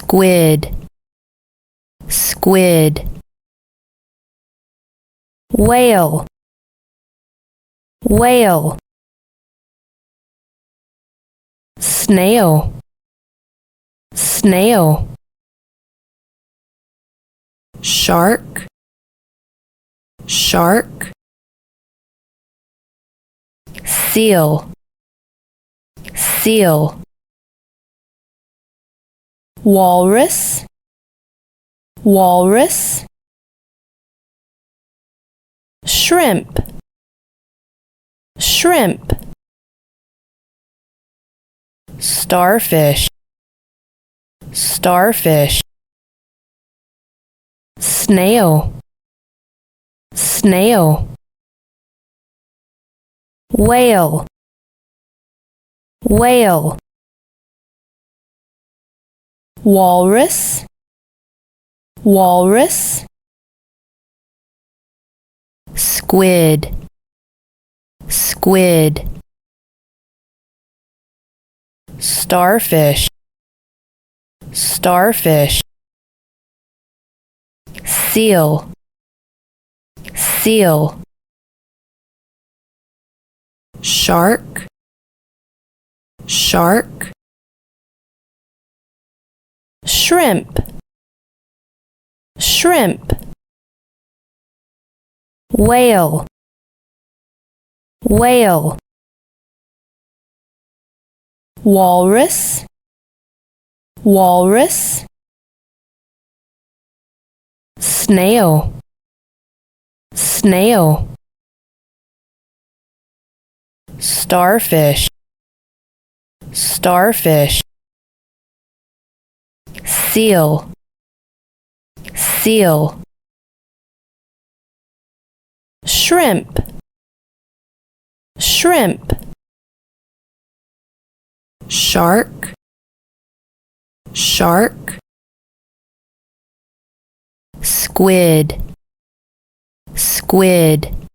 squid, squid. Whale, whale. Snail, snail. Shark, shark. Seal, seal. Walrus, walrus. Shrimp, shrimp. Starfish, starfish. Snail, snail. Whale, whale. Walrus, walrus. Squid, squid. Starfish, starfish. Seal, seal. Shark, shark. Shrimp, shrimp. Whale, whale. Walrus, walrus. Snail, snail. Starfish, starfish. Seal, seal. Shrimp, shrimp. Shark, shark. Squid, squid.